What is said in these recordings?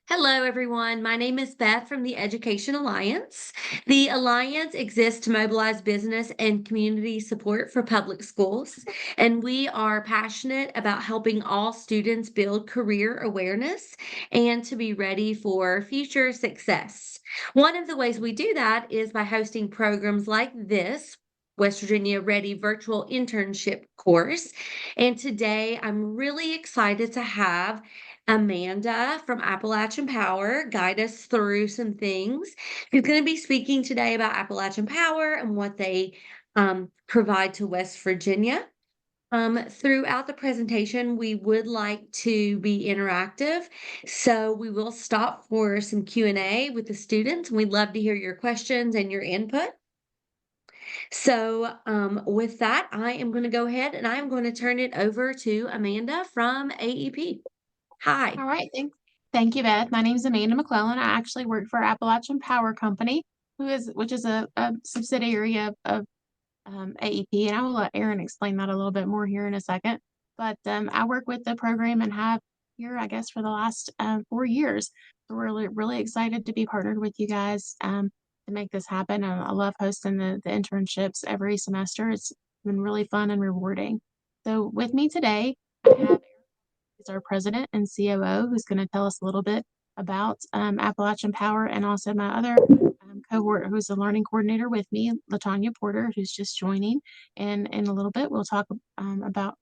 Hello, everyone. My name is Beth from the Education Alliance. The Alliance exists to mobilize business and community support for public schools, and we are passionate about helping all students build career awareness and to be ready for future success. One of the ways we do that is by hosting programs like this. West Virginia Ready virtual internship course. And today I'm really excited to have Amanda from Appalachian Power guide us through some things. She's going to be speaking today about Appalachian Power and what they provide to West Virginia. Throughout the presentation, we would like to be interactive, so we will stop for some Q&A with the students. We'd love to hear your questions and your input. So with that, I am going to go ahead and I am going to turn it over to Amanda from AEP. Hi. All right, thank you, Beth. My name is Amanda McClellan. I actually work for Appalachian Power Company, which is a subsidiary of AEP, and I will let Aaron explain that a little bit more here in a second. But I work with the program and have here, I guess, for the last 4 years. So we're really excited to be partnered with you guys to make this happen. I love hosting the internships every semester. It's been really fun and rewarding. So with me today, I have is our president and COO, who's going to tell us a little bit about Appalachian Power, and also my other cohort, who's a learning coordinator with me, Latanya Porter, who's just joining. And in a little bit, we'll talk about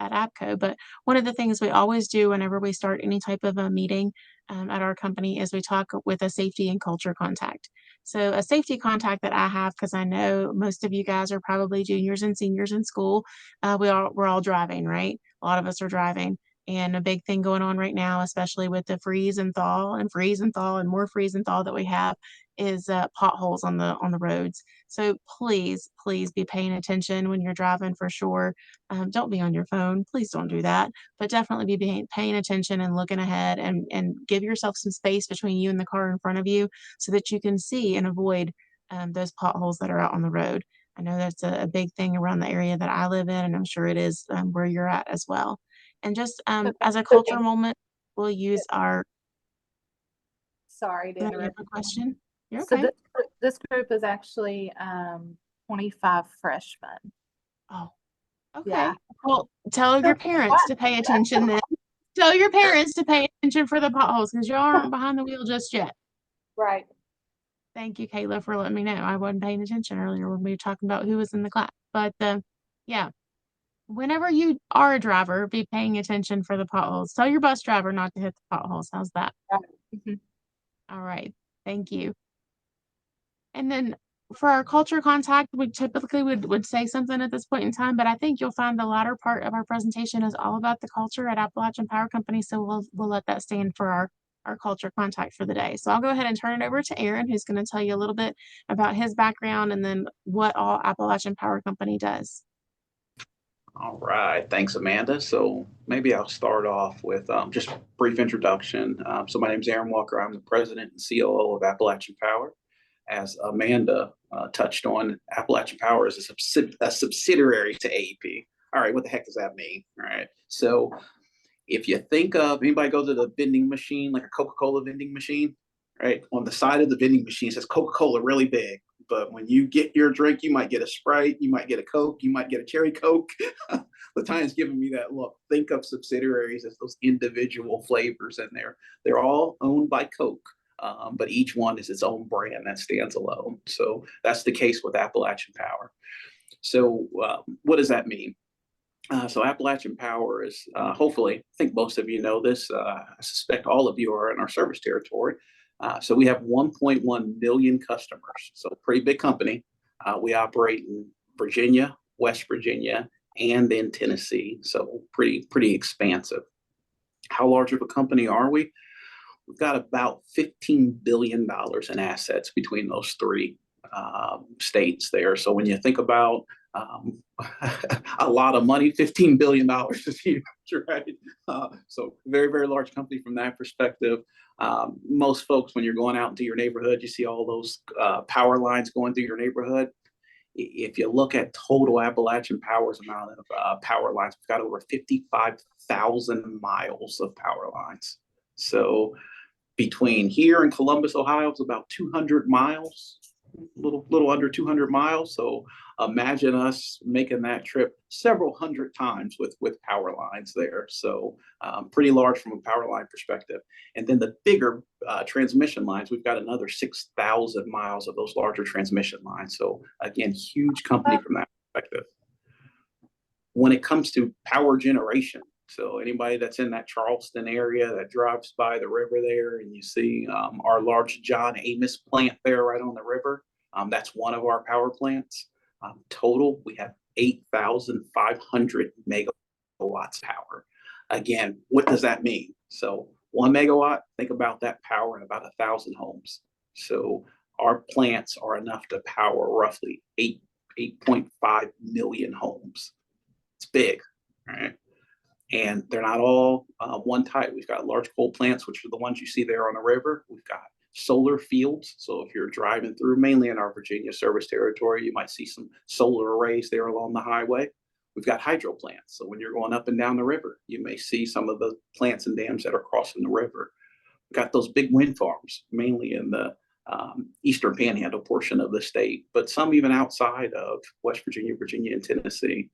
at APCO. But one of the things we always do whenever we start any type of a meeting at our company is we talk with a safety and culture contact. So a safety contact that I have, because I know most of you guys are probably juniors and seniors in school, we're all driving, right? A lot of us are driving. And a big thing going on right now, especially with the freeze and thaw and freeze and thaw and more freeze and thaw that we have, is potholes on the roads. So please be paying attention when you're driving for sure. Don't be on your phone. Please don't do that. But definitely be paying attention and looking ahead, and give yourself some space between you and the car in front of you so that you can see and avoid those potholes that are out on the road. I know that's a big thing around the area that I live in, and I'm sure it is where you're at as well. And just as a culture moment, we'll use our. Sorry to You have interrupt. a question? You're So okay. this group is actually 25 freshmen. Oh, okay. Yeah. Well, tell your parents to pay attention then. Tell your parents to pay attention for the potholes, because you aren't behind the wheel just yet. Right. Thank you, Kayla, for letting me know. I wasn't paying attention earlier when we were talking about who was in the class. But yeah, whenever you are a driver, be paying attention for the potholes. Tell your bus driver not to hit the potholes. How's that? Mhm. All right. Thank you. And then for our culture contact, we typically would say something at this point in time, but I think you'll find the latter part of our presentation is all about the culture at Appalachian Power Company. So we'll let that stand for our culture contact for the day. So I'll go ahead and turn it over to Aaron, who's going to tell you a little bit about his background and then what all Appalachian Power Company does. All right, thanks, Amanda. So maybe I'll start off with just a brief introduction. So my name is Aaron Walker. I'm the president and COO of Appalachian Power. As Amanda touched on, Appalachian Power is a subsidiary to AEP. All right, what the heck does that mean? All right, so if you think of anybody go to the vending machine, like a Coca-Cola vending machine, right? On the side of the vending machine it says Coca-Cola really big. But when you get your drink, you might get a Sprite, you might get a Coke, you might get a Cherry Coke. Latania's giving me that look. Think of subsidiaries as those individual flavors in there. They're all owned by Coke, but each one is its own brand that stands alone. So that's the case with Appalachian Power. So what does that mean? So Appalachian Power is, hopefully, I think most of you know this. I suspect all of you are in our service territory. So we have 1.1 million customers. So pretty big company. We operate in Virginia, West Virginia, and in Tennessee. So pretty expansive. How large of a company are we? We've got about $15 billion in assets between those three states there. So when you think about a lot of money, $15 billion is huge, right? So very large company from that perspective. Most folks, when you're going out into your neighborhood, you see all those power lines going through your neighborhood. If you look at total Appalachian Power's amount of power lines, we've got over 55,000 miles of power lines. So between here and Columbus, Ohio, is about 200 miles, little under 200 miles. So imagine us making that trip several hundred times with power lines there. So pretty large from a power line perspective. And then the bigger transmission lines, we've got another 6,000 miles of those larger transmission lines. So again, huge company from that perspective. When it comes to power generation, so anybody that's in that Charleston area that drives by the river there, and you see our large John Amos plant there right on the river, that's one of our power plants. Total, we have 8,500 megawatts power. Again, what does that mean? So 1 megawatt, think about that power in about 1,000 homes. So our plants are enough to power roughly 8.5 million homes. It's big, right? And they're not all one type. We've got large coal plants, which are the ones you see there on the river. We've got solar fields. So if you're driving through, mainly in our Virginia service territory, you might see some solar arrays there along the highway. We've got hydro plants. So when you're going up and down the river, you may see some of the plants and dams that are crossing the river. We've got those big wind farms, mainly in the eastern panhandle portion of the state, but some even outside of West Virginia, Virginia, and Tennessee.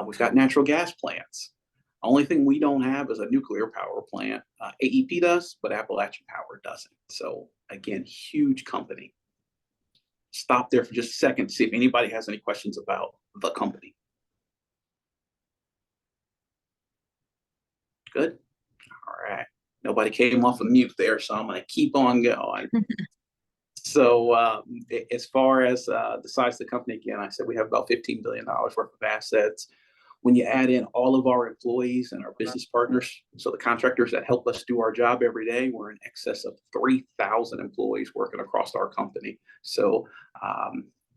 We've got natural gas plants. Only thing we don't have is a nuclear power plant. AEP does, but Appalachian Power doesn't. So again, huge company. Stop there for just a second to see if anybody has any questions about the company. Good. All right. Nobody came off of mute there, so I'm going to keep on going. So as far as the size of the company, again, I said we have about $15 billion worth of assets. When you add in all of our employees and our business partners, so the contractors that help us do our job every day, we're in excess of 3,000 employees working across our company. So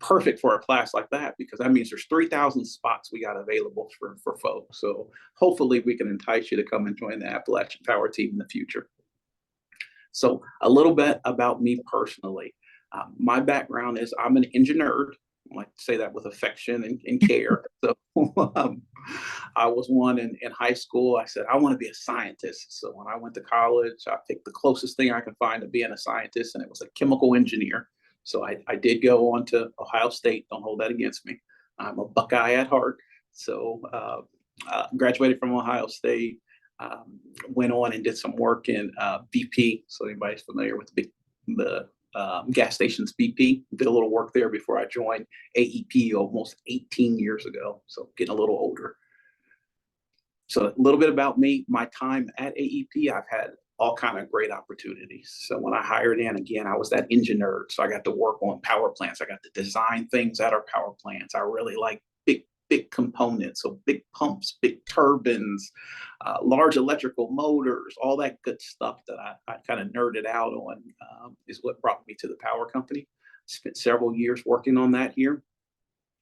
perfect for a class like that, because that means there's 3,000 spots we got available for folks. So hopefully we can entice you to come and join the Appalachian Power team in the future. So a little bit about me personally. My background is I'm an engineer. I like to say that with affection and care. So I was one in high school. I said, I want to be a scientist. So when I went to college, I picked the closest thing I could find to being a scientist, and it was a chemical engineer. So I did go on to Ohio State. Don't hold that against me. I'm a Buckeye at heart. So graduated from Ohio State, went on and did some work in BP. So anybody's familiar with the gas stations BP, did a little work there before I joined AEP almost 18 years ago. So getting a little older. So a little bit about me, my time at AEP, I've had all kind of great opportunities. So when I hired in, again, I was that engineer. So I got to work on power plants. I got to design things at our power plants. I really like big components, so big pumps, big turbines, large electrical motors, all that good stuff that I kind of nerded out on is what brought me to the power company. Spent several years working on that here.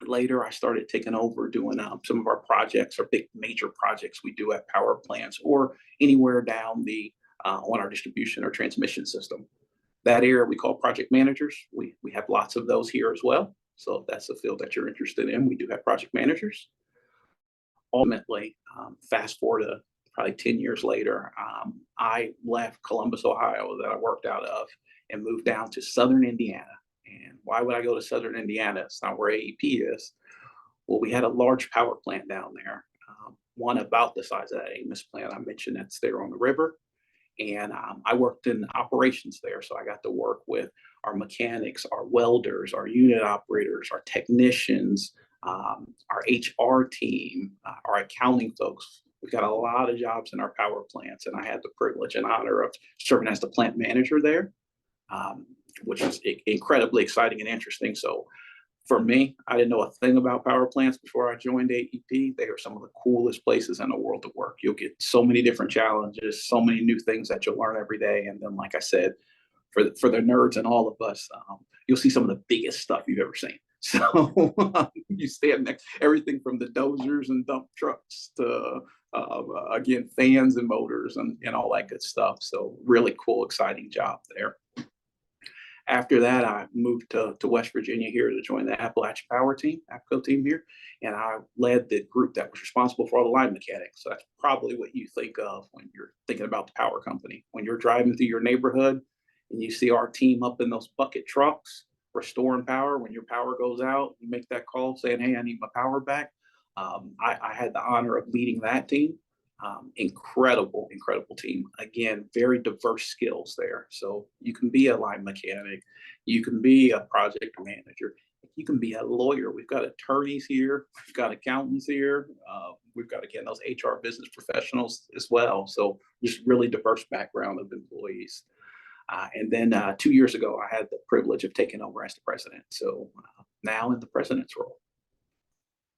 Later, I started taking over doing some of our projects or big major projects we do at power plants or anywhere down the on our distribution or transmission system. That area we call project managers. We have lots of those here as well. So if that's the field that you're interested in, we do have project managers. Ultimately, fast forward to probably 10 years later, I left Columbus, Ohio, that I worked out of, and moved down to Southern Indiana. And why would I go to Southern Indiana? It's not where AEP is. Well, we had a large power plant down there, one about the size of that Amos plant I mentioned that's there on the river. And I worked in operations there. So I got to work with our mechanics, our welders, our unit operators, our technicians, our HR team, our accounting folks. We've got a lot of jobs in our power plants. And I had the privilege and honor of serving as the plant manager there, which was incredibly exciting and interesting. So for me, I didn't know a thing about power plants before I joined AEP. They are some of the coolest places in the world to work. You'll get so many different challenges, so many new things that you'll learn every day. And then, like I said, for the nerds and all of us, you'll see some of the biggest stuff you've ever seen. So you stand next, everything from the dozers and dump trucks to, again, fans and motors and all that good stuff. So really cool, exciting job there. After that, I moved to West Virginia here to join the Appalachian Power team, APCO team here, and I led the group that was responsible for all the line mechanics. So that's probably what you think of when you're thinking about the power company. When you're driving through your neighborhood and you see our team up in those bucket trucks restoring power, when your power goes out, you make that call saying, "Hey, I need my power back." I had the honor of leading that team. Incredible team. Again, very diverse skills there. So you can be a line mechanic, you can be a project manager, you can be a lawyer. We've got attorneys here, we've got accountants here, we've got, again, those HR business professionals as well. So just really diverse background of employees. And then 2 years ago, I had the privilege of taking over as the president. So now in the president's role.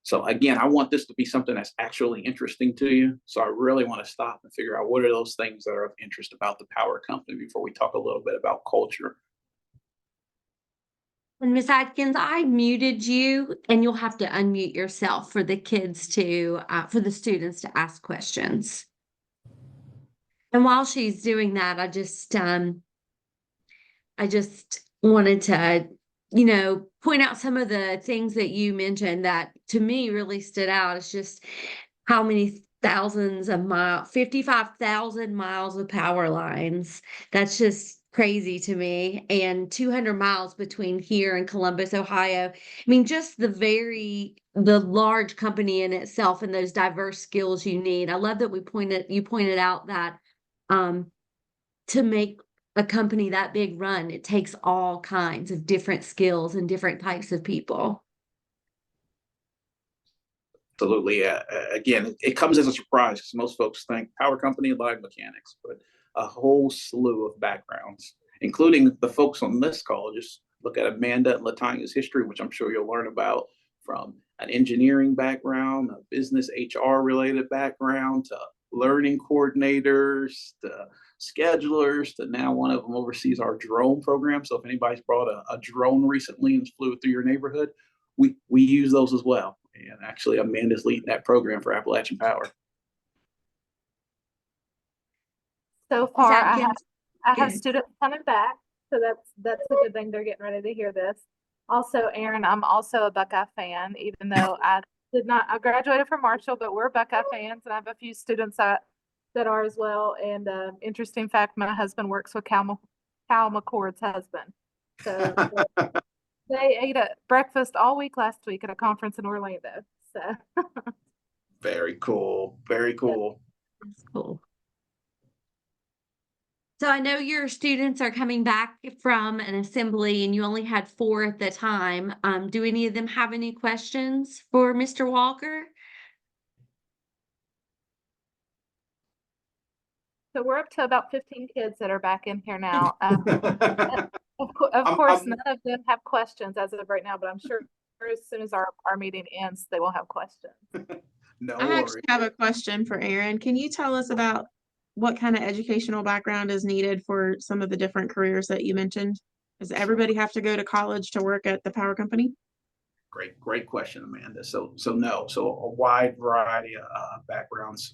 So again, I want this to be something that's actually interesting to you. So I really want to stop and figure out what are those things that are of interest about the power company before we talk a little bit about culture. And Miss Atkins, I muted you, and you'll have to unmute yourself for the kids for the students to ask questions. And while she's doing that, I just wanted to, point out some of the things that you mentioned that to me really stood out. It's just how many thousands of miles, 55,000 miles of power lines. That's just crazy to me. And 200 miles between here and Columbus, Ohio. I mean, just the large company in itself and those diverse skills you need. I love that you pointed out that to make a company that big run, it takes all kinds of different skills and different types of people. Absolutely. Again, it comes as a surprise because most folks think power company, line mechanics, but a whole slew of backgrounds, including the folks on this call. Just look at Amanda and Latanya's history, which I'm sure you'll learn about, from an engineering background, a business HR related background, to learning coordinators, to schedulers, to now one of them oversees our drone program. So if anybody's brought a drone recently and flew through your neighborhood, we use those as well. And actually, Amanda's leading that program for Appalachian Power. So far, I Atkins? have Good. students coming back, so that's a good thing. They're getting ready to hear this. Also, Aaron, I'm also a Buckeye fan, even though I graduated from Marshall, but we're Buckeye fans, and I have a few students that are as well. And interesting fact, my husband works with Cal McCord's husband. So they ate a breakfast all week last week at a conference in Orlando. So Very cool. Very cool. That's cool. So I know your students are coming back from an assembly and you only had 4 at the time. Do any of them have any questions for Mr. Walker? So we're up to about 15 kids that are back in here now. Of course, none of them have questions as of right now, but I'm sure as soon as our meeting ends, they will have questions. No I worries. actually have a question for Aaron. Can you tell us about what kind of educational background is needed for some of the different careers that you mentioned? Does everybody have to go to college to work at the power company? Great question, Amanda. So a wide variety of backgrounds.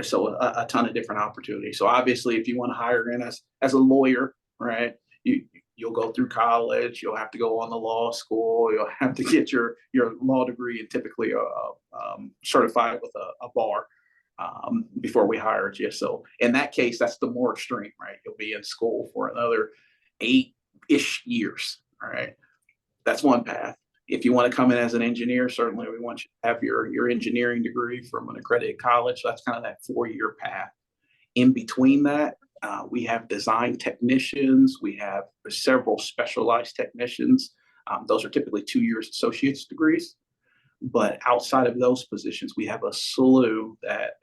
So a ton of different opportunities. So obviously, if you want to hire in as a lawyer, right, you'll go through college, you'll have to go on the law school, you'll have to get your law degree, and typically certified with a bar before we hire you. So in that case, that's the more extreme, right? You'll be in school for another 8-ish years. All right, that's one path. If you want to come in as an engineer, certainly we want you to have your engineering degree from an accredited college. So that's kind of that 4-year path. In between that, we have design technicians. We have several specialized technicians. Those are typically 2 years associate's degrees. But outside of those positions, we have a slew that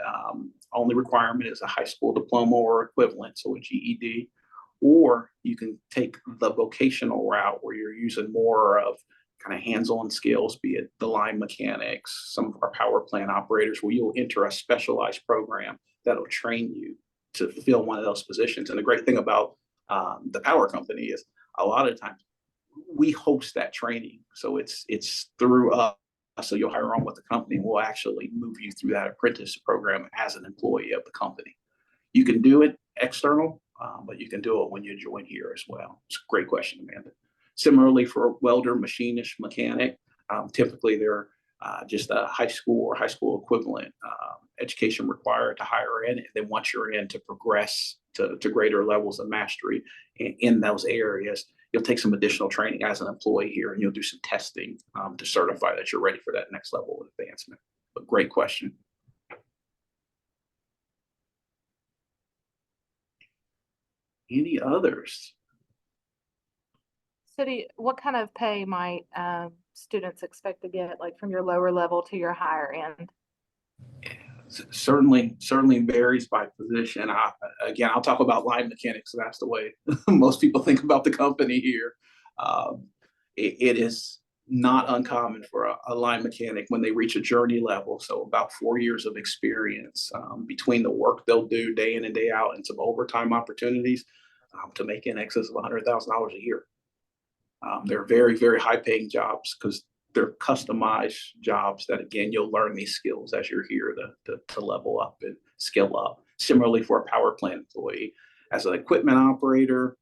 only requirement is a high school diploma or equivalent, so a GED. Or you can take the vocational route where you're using more of kind of hands-on skills, be it the line mechanics, some of our power plant operators, where you'll enter a specialized program that'll train you to fill one of those positions. And the great thing about the power company is a lot of times we host that training. So it's through us. So you'll hire on with the company, and we'll actually move you through that apprentice program as an employee of the company. You can do it external. but you can do it when you join here as well. It's a great question, Amanda. Similarly, for welder, machinist, mechanic, typically they're just a high school or high school equivalent education required to hire in. And then once you're in, to progress to greater levels of mastery in those areas, you'll take some additional training as an employee here, and you'll do some testing to certify that you're ready for that next level of advancement. But great question. Any others? So what kind of pay might students expect to get, like from your lower level to your higher end? Certainly varies by position. I'll talk about line mechanics. So that's the way most people think about the company here. It is not uncommon for a line mechanic when they reach a journey level, so about 4 years of experience, between the work they'll do day in and day out and some overtime opportunities, to make in excess of $100,000 a year. They're very, very high paying jobs because they're customized jobs that, again, you'll learn these skills as you're here to level up and skill up. Similarly, for a power plant employee, as an equipment operator,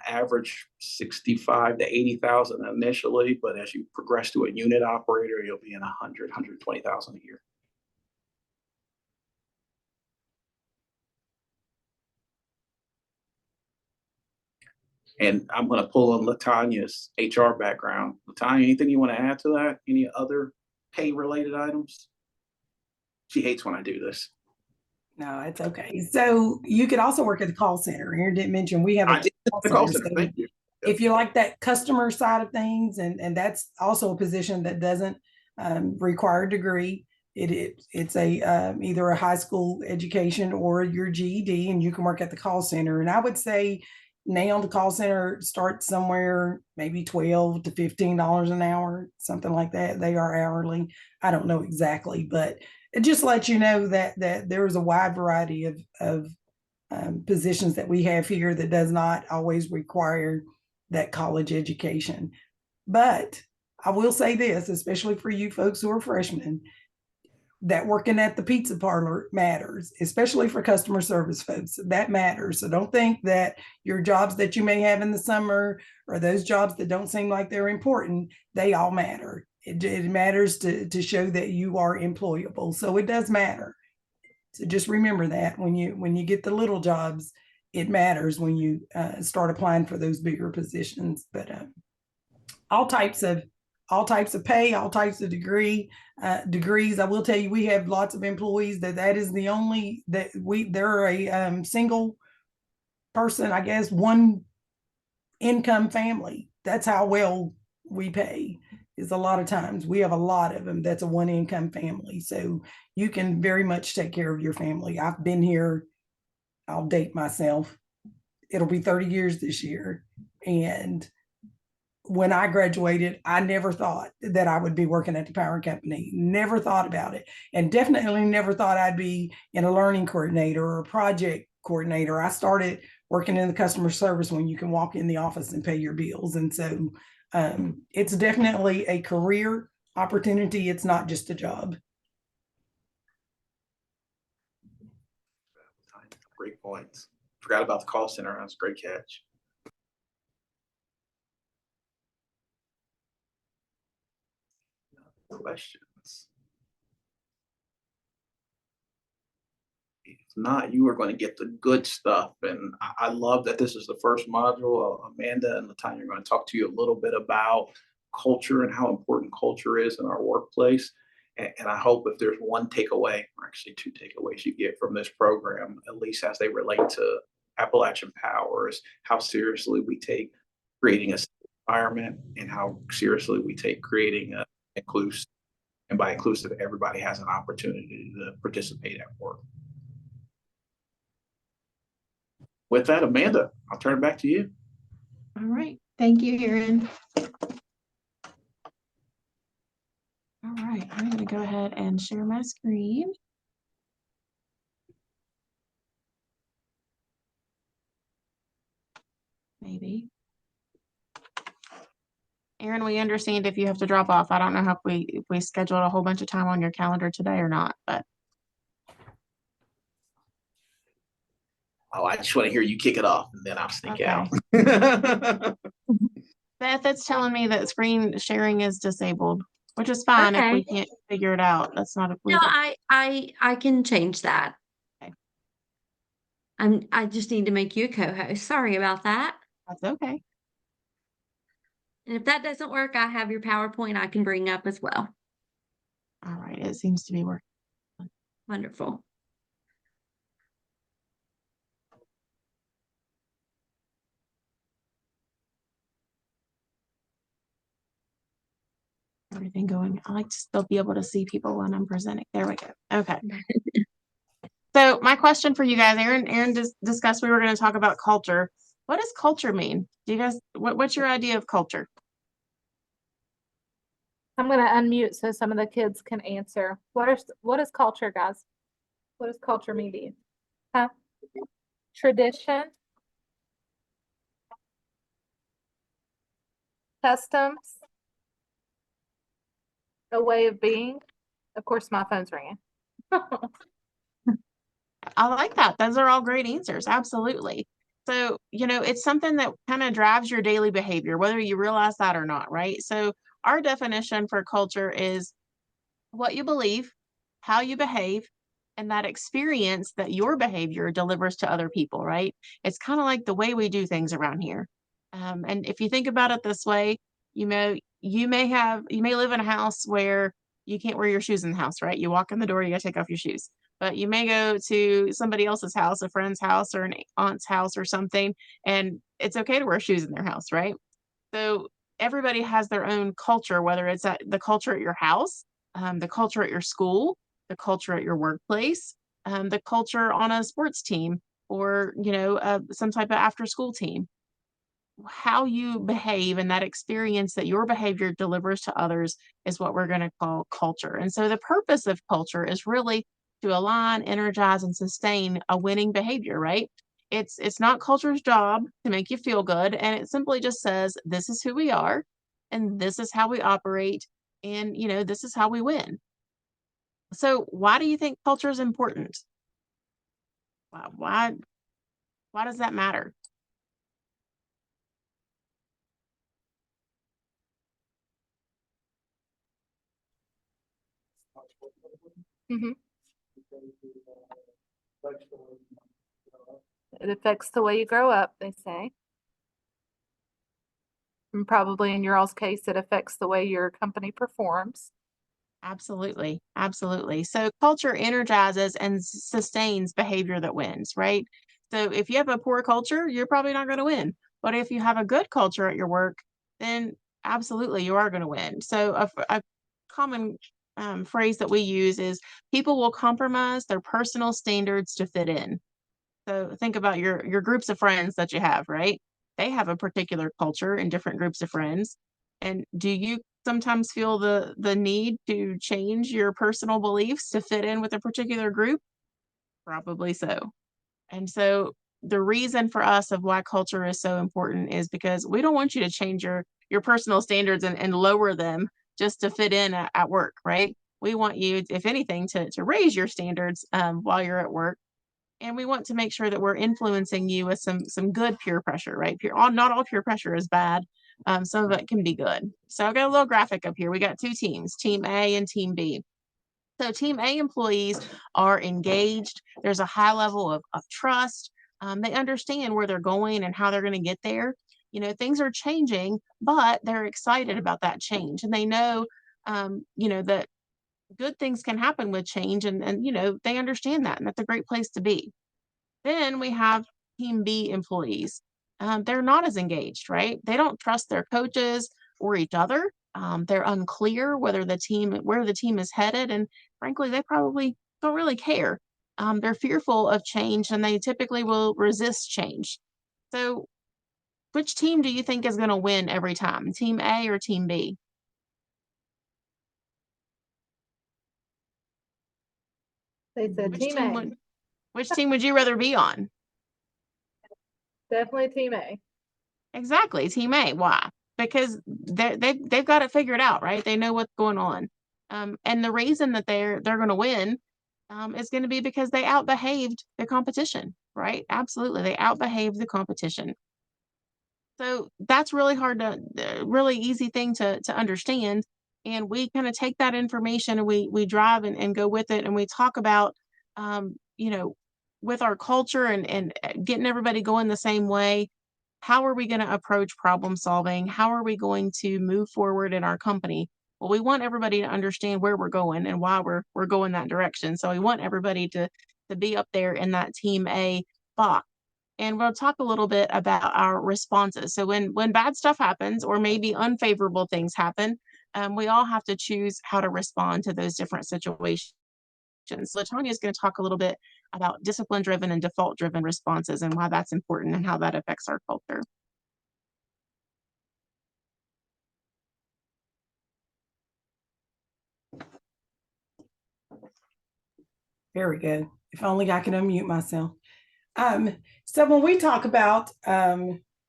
average 65 to 80,000 initially, but as you progress to a unit operator, you'll be in 120,000 a year. And I'm going to pull on Latanya's HR background. Latanya, anything you want to add to that? Any other pay related items? She hates when I do this. No, it's okay. So you could also work at the call center. Aaron didn't mention we have a call center. Thank you. If you like that customer side of things, and that's also a position that doesn't require a degree. It's a either a high school education or your GED, and you can work at the call center. And I would say now the call center starts somewhere maybe $12 to $15 an hour, something like that. They are hourly. I don't know exactly, but it just lets you know that there's a wide variety of positions that we have here that does not always require that college education. But I will say this, especially for you folks who are freshmen, that working at the pizza parlor matters, especially for customer service folks. That matters. So don't think that your jobs that you may have in the summer or those jobs that don't seem like they're important, they all matter. It matters to show that you are employable. So it does matter. So just remember that when you get the little jobs, it matters when you start applying for those bigger positions. But all types of pay, all types of degrees. I will tell you, we have lots of employees that is the only that they're a single person, I guess, one income family. That's how well we pay. Is a lot of times we have a lot of them that's a one income family, so you can very much take care of your family. I've been here, I'll date myself, it'll be 30 years this year, and when I graduated, I never thought that I would be working at the power company. Never thought about it. And definitely never thought I'd be in a learning coordinator or a project coordinator. I started working in the customer service when you can walk in the office and pay your bills. And so it's definitely a career opportunity. It's not just a job. Great points. Forgot about the call center. That's a great catch. Questions? If not, you are going to get the good stuff. And I love that this is the first module. Amanda and Latanya are going to talk to you a little bit about culture and how important culture is in our workplace. And I hope if there's one takeaway, or actually two takeaways you get from this program, at least as they relate to Appalachian Power, is how seriously we take creating a environment and how seriously we take creating a inclusive. And by inclusive, everybody has an opportunity to participate at work. With that, Amanda, I'll turn it back to you. All right. Thank you, Aaron. All right. I'm going to go ahead and share my screen. Maybe. Aaron, we understand if you have to drop off. I don't know if we scheduled a whole bunch of time on your calendar today or not, but Oh, I just want to hear you kick it off, and then I'll sneak Okay. out. Beth, it's telling me that screen sharing is disabled, which is fine if we Okay. can't figure it out. That's not a No, I can change that. Okay. I just need to make you a co-host. Sorry about that. That's okay. And if that doesn't work, I have your PowerPoint I can bring up as well. All right. It seems to be working. Wonderful. Everything going. I like to still be able to see people when I'm presenting. There we go. Okay. So my question for you guys, Aaron discussed we were going to talk about culture. What does culture mean? Do you guys, what's your idea of culture? I'm gonna unmute so some of the kids can answer. What is culture, guys? What does culture mean to you? Huh? Tradition? Customs? A way of being? Of course, my phone's ringing. I like that. Those are all great answers. Absolutely. So, it's something that kind of drives your daily behavior, whether you realize that or not, right? So our definition for culture is what you believe, how you behave, and that experience that your behavior delivers to other people, right? It's kind of like the way we do things around here. And if you think about it this way, you may live in a house where you can't wear your shoes in the house, right? You walk in the door, you got to take off your shoes. But you may go to somebody else's house, a friend's house or an aunt's house or something, and it's okay to wear shoes in their house, right? So everybody has their own culture, whether it's the culture at your house, the culture at your school, the culture at your workplace, the culture on a sports team, or some type of after school team. How you behave and that experience that your behavior delivers to others is what we're going to call culture. And so the purpose of culture is really to align, energize, and sustain a winning behavior, right? It's not culture's job to make you feel good, and it simply just says this is who we are, and this is how we operate, and this is how we win. So why do you think culture is important? Why does that matter? Mhm. It affects the way you grow up, they say. And probably in your all's case, it affects the way your company performs. Absolutely. Absolutely. So culture energizes and sustains behavior that wins, right? So if you have a poor culture, you're probably not going to win. But if you have a good culture at your work, then absolutely you are going to win. So a common phrase that we use is people will compromise their personal standards to fit in. So think about your groups of friends that you have, right? They have a particular culture in different groups of friends. And do you sometimes feel the need to change your personal beliefs to fit in with a particular group? Probably so. And so the reason for us of why culture is so important is because we don't want you to change your personal standards and lower them just to fit in at work, right? We want you, if anything, to raise your standards while you're at work, and we want to make sure that we're influencing you with some good peer pressure, right? Not all peer pressure is bad. Some of it can be good. So I've got a little graphic up here. We got two teams, Team A and Team B. So Team A employees are engaged. There's a high level of trust. They understand where they're going and how they're going to get there. Things are changing, but they're excited about that change, and they know, that good things can happen with change, and they understand that, and that's a great place to be. Then we have Team B employees. They're not as engaged, right? They don't trust their coaches or each other. They're unclear where the team is headed, and frankly, they probably don't really care. They're fearful of change, and they typically will resist change. So, which team do you think is going to win every time, Team A or Team B? They said Which Team team A. would you rather be on? Definitely Team A. Exactly, Team A. Why? Because they've got it figured out, right? They know what's going on, and the reason that they're going to win is going to be because they outbehaved the competition. right? Absolutely. They outbehave the competition. So that's really hard to, really easy thing to understand. And we kind of take that information and we drive and go with it. And we talk about, you know, with our culture and getting everybody going the same way. How are we going to approach problem solving? How are we going to move forward in our company? Well, we want everybody to understand where we're going and why we're going that direction. So we want everybody to be up there in that team A box. And we'll talk a little bit about our responses. So when bad stuff happens or maybe unfavorable things happen, we all have to choose how to respond to those different situations. So Tanya is going to talk a little bit about discipline-driven and default-driven responses and why that's important and how that affects our culture. Very good. If only I can unmute myself. So when we talk about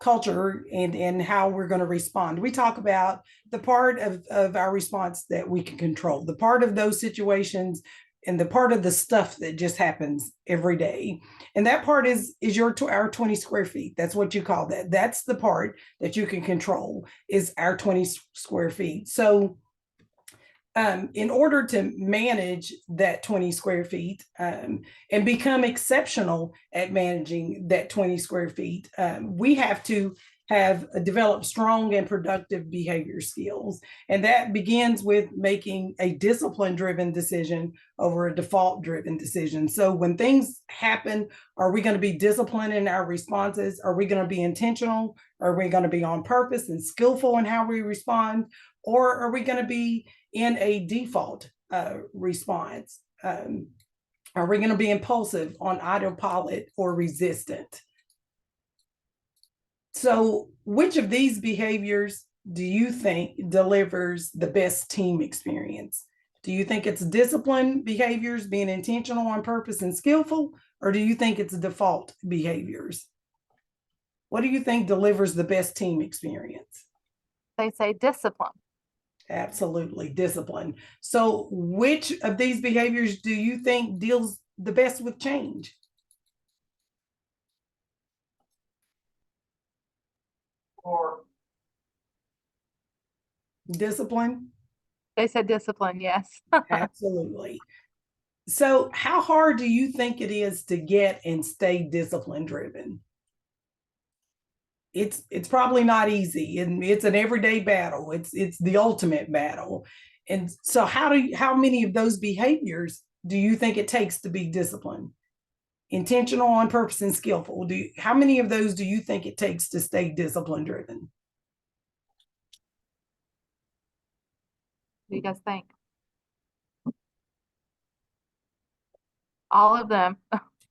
culture and how we're going to respond, we talk about the part of our response that we can control, the part of those situations and the part of the stuff that just happens every day. And that part is our 20 square feet. That's what you call that. That's the part that you can control, is our 20 square feet. So in order to manage that 20 square feet and become exceptional at managing that 20 square feet, we have to have developed strong and productive behavior skills. And that begins with making a discipline-driven decision over a default-driven decision. So when things happen, are we going to be disciplined in our responses? Are we going to be intentional? Are we going to be on purpose and skillful in how we respond? Or are we going to be in a default response? Are we going to be impulsive, on autopilot, or resistant? So which of these behaviors do you think delivers the best team experience? Do you think it's discipline behaviors, being intentional, on purpose, and skillful? Or do you think it's default behaviors? What do you think delivers the best team experience? They say discipline. Absolutely, discipline. So which of these behaviors do you think deals the best with change? Or discipline? They said discipline, yes. Absolutely. So how hard do you think it is to get and stay discipline driven? It's probably not easy, and it's an everyday battle. It's the ultimate battle. And so how many of those behaviors do you think it takes to be disciplined? Intentional, on purpose, and skillful. How many of those do you think it takes to stay discipline driven? What do you guys think? All of them.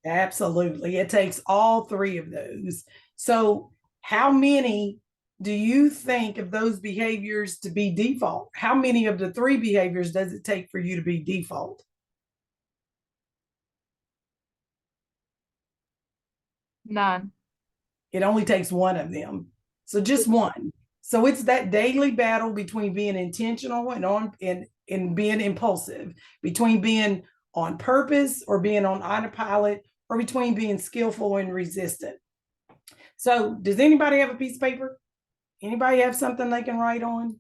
Absolutely. It takes all three of those. So how many do you think of those behaviors to be default? How many of the three behaviors does it take for you to be default? None. It only takes one of them. So just one. So it's that daily battle between being intentional and being impulsive, between being on purpose or being on autopilot, or between being skillful and resistant. So does anybody have a piece of paper? Anybody have something they can write on?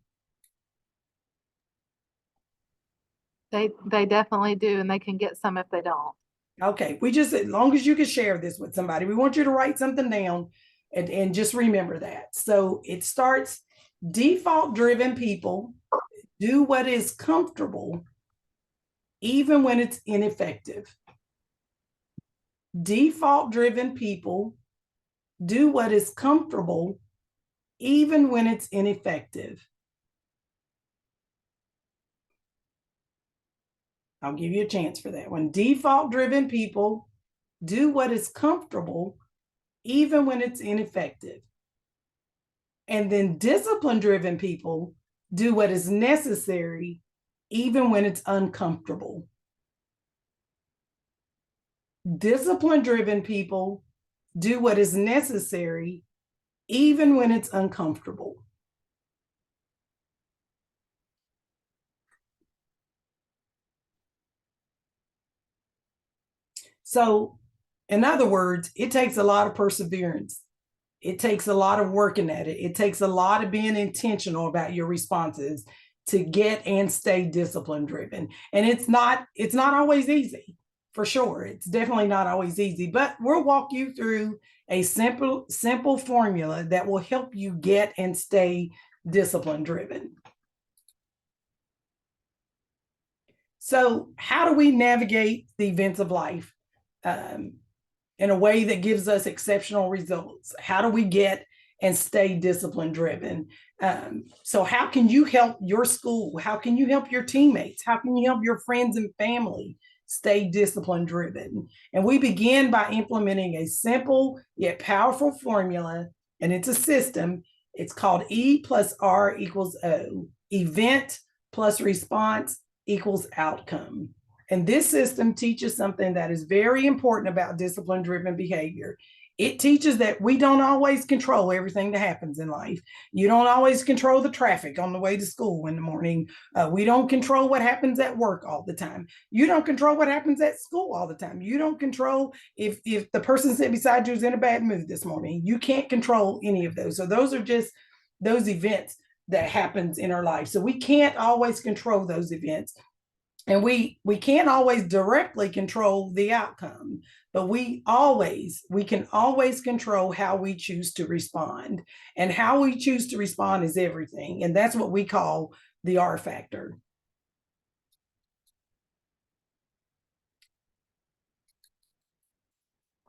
They definitely do, and they can get some if they don't. Okay, as long as you can share this with somebody, we want you to write something down and just remember that. So it starts: default driven people do what is comfortable even when it's ineffective. Default driven people do what is comfortable even when it's ineffective. I'll give you a chance for that one. Default driven people do what is comfortable even when it's ineffective. And then discipline driven people do what is necessary even when it's uncomfortable. Discipline driven people do what is necessary even when it's uncomfortable. So In other words, it takes a lot of perseverance. It takes a lot of working at it. It takes a lot of being intentional about your responses to get and stay discipline driven. And it's not always easy, for sure. It's definitely not always easy, but we'll walk you through a simple formula that will help you get and stay discipline driven. So how do we navigate the events of life in a way that gives us exceptional results? How do we get and stay discipline driven? So how can you help your school? How can you help your teammates? How can you help your friends and family stay discipline driven? And we begin by implementing a simple yet powerful formula, and it's a system. It's called E plus R equals O. Event plus response equals outcome. And this system teaches something that is very important about discipline-driven behavior. It teaches that we don't always control everything that happens in life. You don't always control the traffic on the way to school in the morning. We don't control what happens at work all the time. You don't control what happens at school all the time. You don't control if the person sitting beside you is in a bad mood this morning. You can't control any of those. So those are just those events that happens in our life. So we can't always control those events. And we can't always directly control the outcome, but we can always control how we choose to respond. And how we choose to respond is everything. And that's what we call the R factor.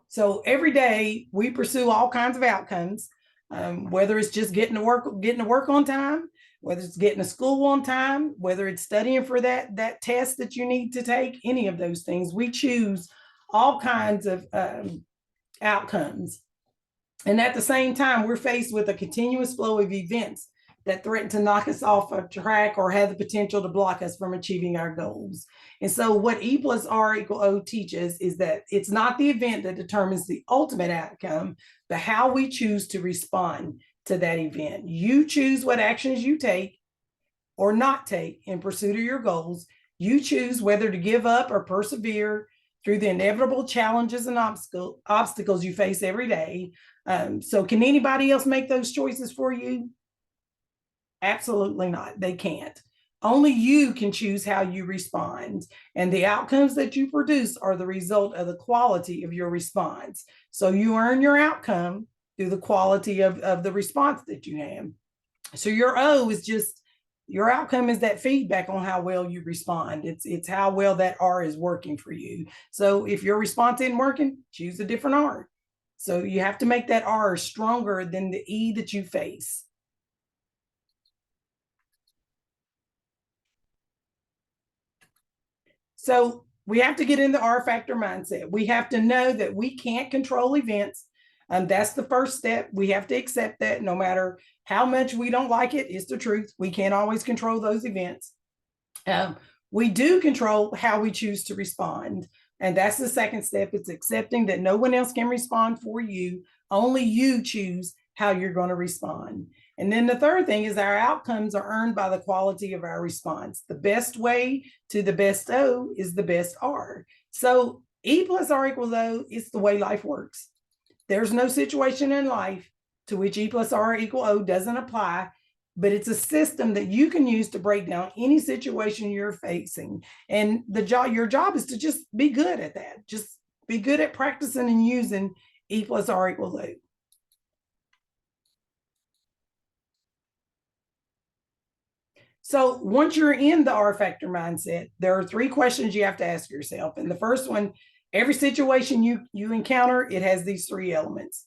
So every day we pursue all kinds of outcomes, whether it's just getting to work on time, whether it's getting to school on time, whether it's studying for that test that you need to take, any of those things. We choose all kinds of outcomes. And at the same time, we're faced with a continuous flow of events that threaten to knock us off of track or have the potential to block us from achieving our goals. And so what E plus R equal O teaches is that it's not the event that determines the ultimate outcome, but how we choose to respond to that event. You choose what actions you take or not take in pursuit of your goals. You choose whether to give up or persevere through the inevitable challenges and obstacles you face every day. So can anybody else make those choices for you? Absolutely not. They can't. Only you can choose how you respond. And the outcomes that you produce are the result of the quality of your response. So you earn your outcome through the quality of the response that you have. So your O is just, your outcome is that feedback on how well you respond. It's how well that R is working for you. So if your response isn't working, choose a different R. So you have to make that R stronger than the E that you face. So we have to get in the R factor mindset. We have to know that we can't control events. That's the first step. We have to accept that no matter how much we don't like it, it's the truth. We can't always control those events. We do control how we choose to respond. And that's the second step. It's accepting that no one else can respond for you. Only you choose how you're going to respond. And then the third thing is our outcomes are earned by the quality of our response. The best way to the best O is the best R. So E plus R equals O is the way life works. There's no situation in life to which E plus R equal O doesn't apply, but it's a system that you can use to break down any situation you're facing. And your job is to just be good at that. Just be good at practicing and using E plus R equals O. So once you're in the R factor mindset, there are 3 questions you have to ask yourself. And the first one, every situation you encounter, it has these 3 elements.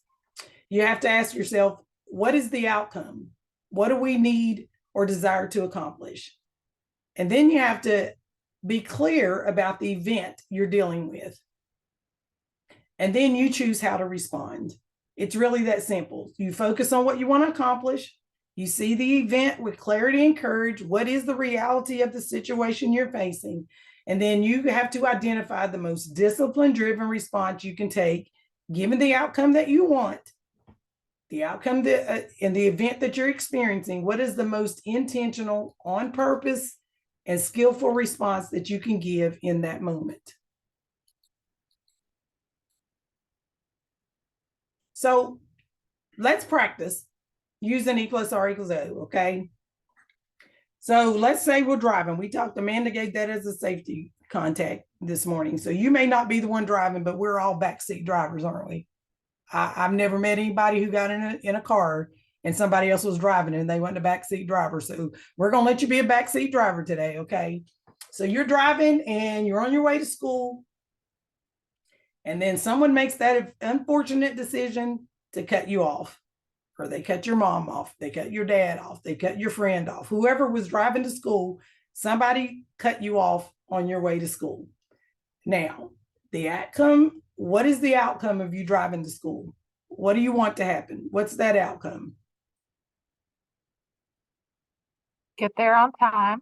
You have to ask yourself, what is the outcome? What do we need or desire to accomplish? And then you have to be clear about the event you're dealing with. And then you choose how to respond. It's really that simple. You focus on what you want to accomplish. You see the event with clarity and courage. What is the reality of the situation you're facing? And then you have to identify the most discipline-driven response you can take, given the outcome that you want, the outcome that in the event that you're experiencing. What is the most intentional, on purpose, and skillful response that you can give in that moment? So let's practice using E plus R equals O, okay? So let's say we're driving. We talked, Amanda gave that as a safety contact this morning. So you may not be the one driving, but we're all backseat drivers, aren't we? I've never met anybody who got in a car and somebody else was driving and they wasn't a backseat driver. So we're gonna let you be a backseat driver today, okay? So you're driving and you're on your way to school. And then someone makes that unfortunate decision to cut you off, or they cut your mom off, they cut your dad off, they cut your friend off, whoever was driving to school, somebody cut you off on your way to school. Now, the outcome, what is the outcome of you driving to school? What do you want to happen? What's that outcome? Get there on time.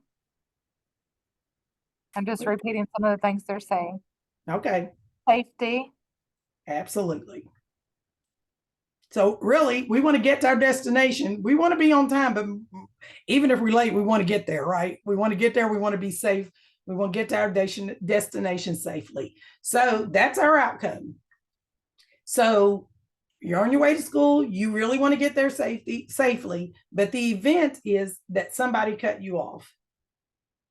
I'm just repeating some of the things they're saying. Okay, Safety. absolutely. So really, we want to get to our destination. We want to be on time, but even if we're late, we want to get there, right? We want to get there. We want to be safe. We want to get to our destination safely. So that's our outcome. So you're on your way to school. You really want to get there safely, but the event is that somebody cut you off.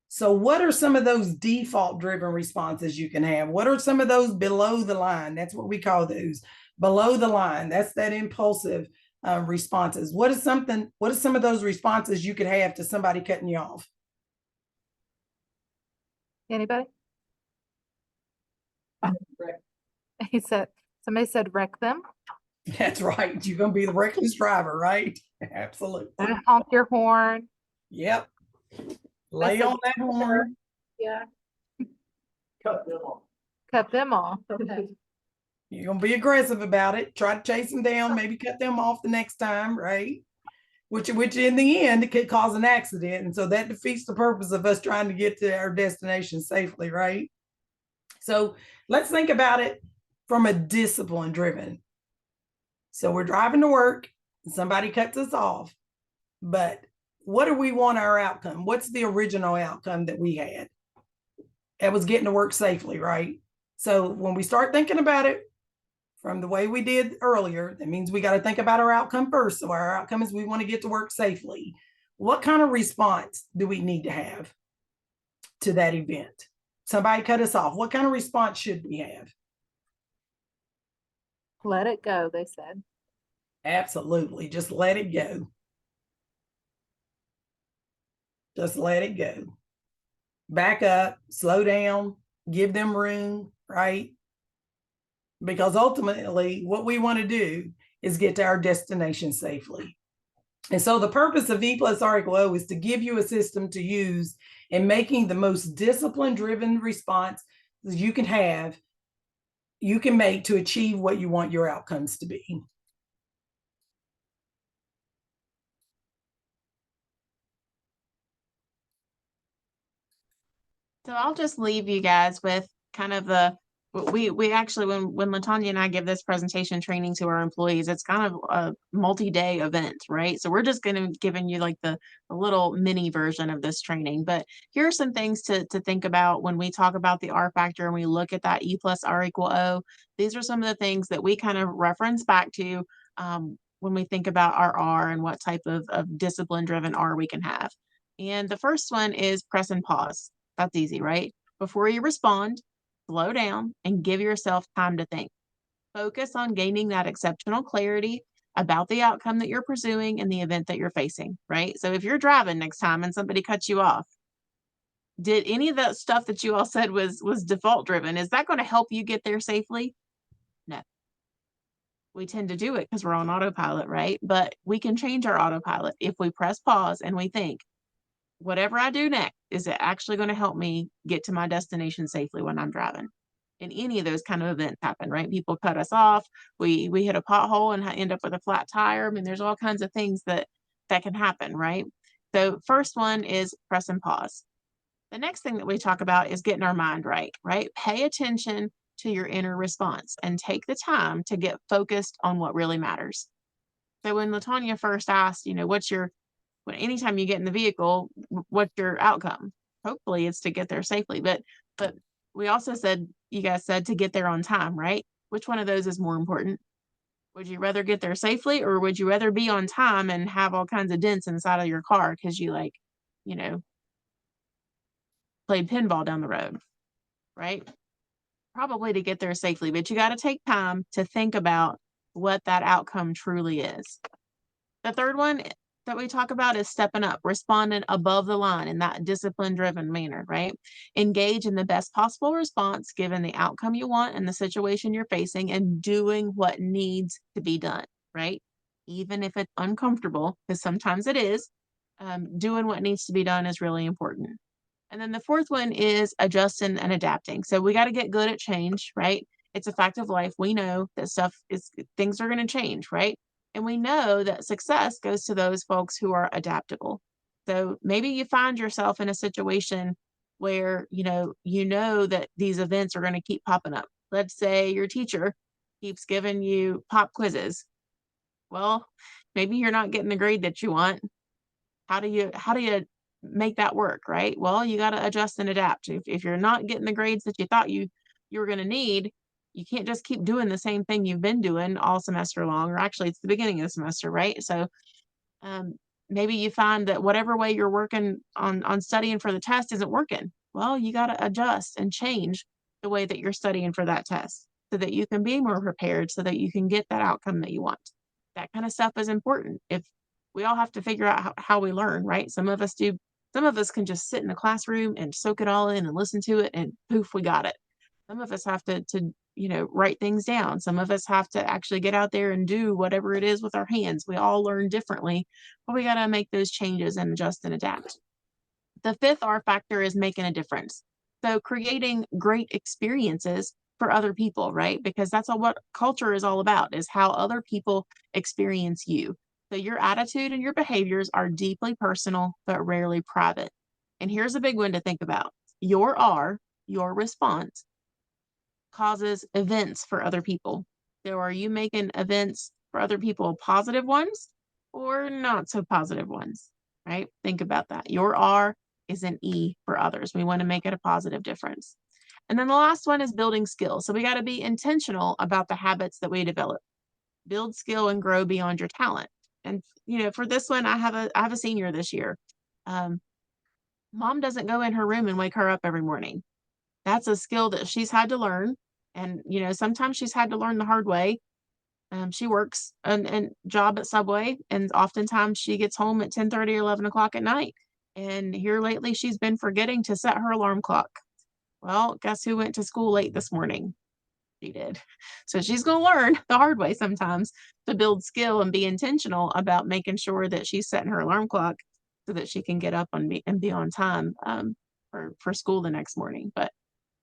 So what are some of those default driven responses you can have? What are some of those below the line? That's what we call those. Below the line, that's that impulsive responses. What is some of those responses you could have to somebody cutting you off? Anybody? Somebody said wreck them. That's right. You're going to be the reckless driver, right? Absolutely. Honk your horn. Yep. Lay on that horn. Yeah. Cut them off. Cut them off. Okay. You're going to be aggressive about it. Try to chase them down, maybe cut them off the next time, right? Which in the end, it could cause an accident. And so that defeats the purpose of us trying to get to our destination safely, right? So let's think about it from a discipline driven. So we're driving to work and somebody cuts us off, but what do we want our outcome? What's the original outcome that we had? It was getting to work safely, right? So when we start thinking about it from the way we did earlier, that means we got to think about our outcome first. So our outcome is we want to get to work safely. What kind of response do we need to have to that event? Somebody cut us off. What kind of response should we have? Let it go, they said. Absolutely. Just let it go. Just let it go. Back up, slow down, give them room, right? Because ultimately, what we want to do is get to our destination safely. And so the purpose of E plus R equal O is to give you a system to use in making the most discipline-driven response you can have, you can make to achieve what you want your outcomes to be. So I'll just leave you guys with kind of we actually, when LaTanya and I give this presentation training to our employees, it's kind of a multi-day event, right? So we're just going to giving you like the little mini version of this training. But here are some things to think about when we talk about the R factor and we look at that E plus R equal O. These are some of the things that we kind of reference back to when we think about our R and what type of discipline-driven R we can have. And the first one is press and pause. That's easy, right? Before you respond, slow down and give yourself time to think. Focus on gaining that exceptional clarity about the outcome that you're pursuing and the event that you're facing, right? So if you're driving next time and somebody cuts you off, did any of that stuff that you all said was default driven? Is that going to help you get there safely? No. We tend to do it because we're on autopilot, right? But we can change our autopilot if we press pause and we think, whatever I do next, is it actually going to help me get to my destination safely when I'm driving? And any of those kind of events happen, right? People cut us off. We hit a pothole and end up with a flat tire. I mean, there's all kinds of things that can happen, right? So first one is press and pause. The next thing that we talk about is getting our mind right? Pay attention to your inner response and take the time to get focused on what really matters. So when LaTanya first asked, anytime you get in the vehicle, what's your outcome? Hopefully it's to get there safely. But we also said, you guys said to get there on time, right? Which one of those is more important? Would you rather get there safely, or would you rather be on time and have all kinds of dents inside of your car because you like, you know, played pinball down the road, right? Probably to get there safely, but you got to take time to think about what that outcome truly is. The third one that we talk about is stepping up, responding above the line in that discipline driven manner, right? Engage in the best possible response given the outcome you want and the situation you're facing, and doing what needs to be done, right? Even if it's uncomfortable, because sometimes it is, doing what needs to be done is really important. And then the fourth one is adjusting and adapting. So we got to get good at change, right? It's a fact of life. We know that things are going to change, right? And we know that success goes to those folks who are adaptable. So maybe you find yourself in a situation where, you know that these events are going to keep popping up. Let's say your teacher keeps giving you pop quizzes. Well, maybe you're not getting the grade that you want. How do you make that work, right? Well, you got to adjust and adapt. If you're not getting the grades that you thought you were going to need, you can't just keep doing the same thing you've been doing all semester long, or actually it's the beginning of the semester, right? So um, maybe you find that whatever way you're working on studying for the test isn't working. Well, you got to adjust and change the way that you're studying for that test so that you can be more prepared, so that you can get that outcome that you want. That kind of stuff is important. If we all have to figure out how we learn, right? Some of us do. Some of us can just sit in the classroom and soak it all in and listen to it, and poof, we got it. Some of us have to write things down. Some of us have to actually get out there and do whatever it is with our hands. We all learn differently, but we got to make those changes and adjust and adapt. The fifth R factor is making a difference. So creating great experiences for other people, right? Because that's all what culture is all about, is how other people experience you. So your attitude and your behaviors are deeply personal, but rarely private. And here's a big one to think about. Your R, your response, causes events for other people. So are you making events for other people positive ones or not so positive ones, right? Think about that. Your R is an E for others. We want to make it a positive difference. And then the last one is building skill. So we got to be intentional about the habits that we develop. Build skill and grow beyond your talent. And for this one, I have a senior this year. Mom doesn't go in her room and wake her up every morning. That's a skill that she's had to learn. And, sometimes she's had to learn the hard way. She works a job at Subway, and oftentimes she gets home at 10:30 or 11 o'clock at night. And here lately, she's been forgetting to set her alarm clock. Well, guess who went to school late this morning? She did. So she's going to learn the hard way sometimes to build skill and be intentional about making sure that she's setting her alarm clock so that she can get up and be on time for school the next morning. But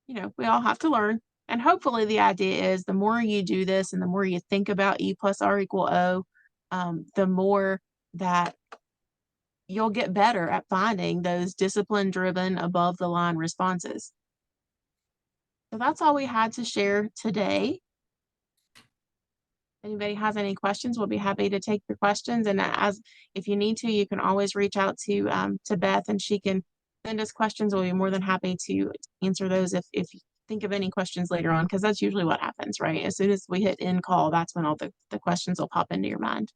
we all have to learn. And hopefully the idea is the more you do this and the more you think about E plus R equal O, the more that you'll get better at finding those discipline driven above the line responses. So that's all we had to share today. Anybody has any questions, we'll be happy to take your questions. And if you need to, you can always reach out to Beth, and she can send us questions. We'll be more than happy to answer those if you think of any questions later on, because that's usually what happens, right? As soon as we hit end call, that's when all the questions will pop into your mind.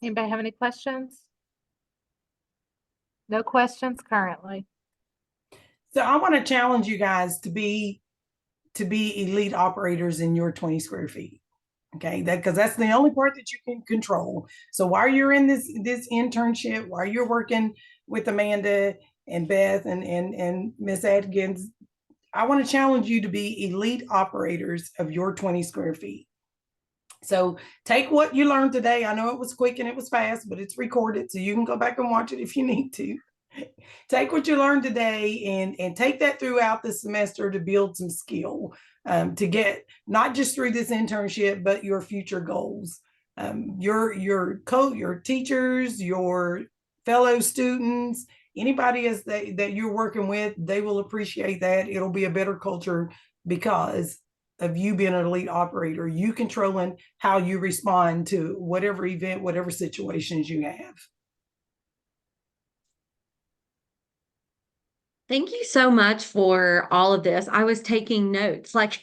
Anybody have any questions? No questions currently. So I want to challenge you guys to be elite operators in your 20 square feet. Okay, because that's the only part that you can control. So while you're in this internship, while you're working with Amanda and Beth and Miss Atkins, I want to challenge you to be elite operators of your 20 square feet. So take what you learned today. I know it was quick and it was fast, but it's recorded, so you can go back and watch it if you need to. Take what you learned today and take that throughout the semester to build some skill, to get not just through this internship, but your future goals. Your teachers, your fellow students, anybody that you're working with, they will appreciate that. It'll be a better culture because of you being an elite operator, you controlling how you respond to whatever event, whatever situations you have. Thank you so much for all of this. I was taking notes like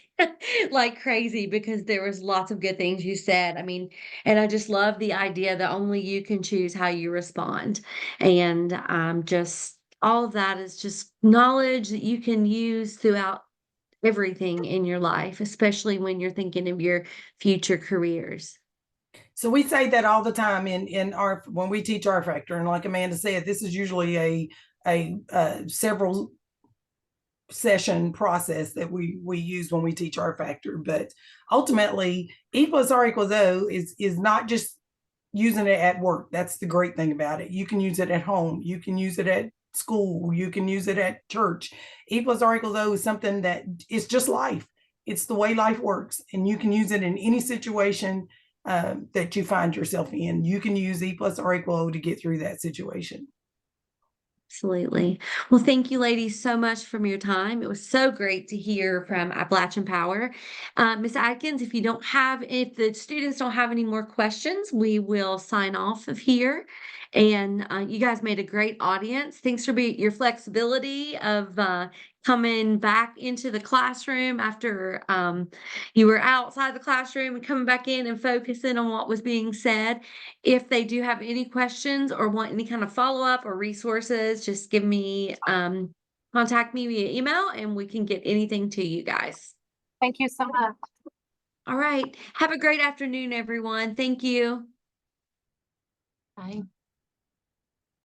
like crazy because there was lots of good things you said. I mean, and I just love the idea that only you can choose how you respond. And just all of that is just knowledge that you can use throughout everything in your life, especially when you're thinking of your future careers. So we say that all the time in our when we teach R factor, and like Amanda said, this is usually a several session process that we use when we teach R factor. But ultimately, E plus R equals O is not just using it at work. That's the great thing about it. You can use it at home. You can use it at school. You can use it at church. E plus R equals O is something that is just life. It's the way life works, and you can use it in any situation that you find yourself in. You can use E plus R equal O to get through that situation. Absolutely. Well, thank you, ladies, so much for your time. It was so great to hear from Appalachian Power. Ms. Atkins, if the students don't have any more questions, we will sign off of here. And you guys made a great audience. Thanks for your flexibility of coming back into the classroom after you were outside the classroom and coming back in and focusing on what was being said. If they do have any questions or want any kind of follow-up or resources, just contact me via email and we can get anything to you guys. Thank you so much. All right. Have a great afternoon, everyone. Thank you. Bye.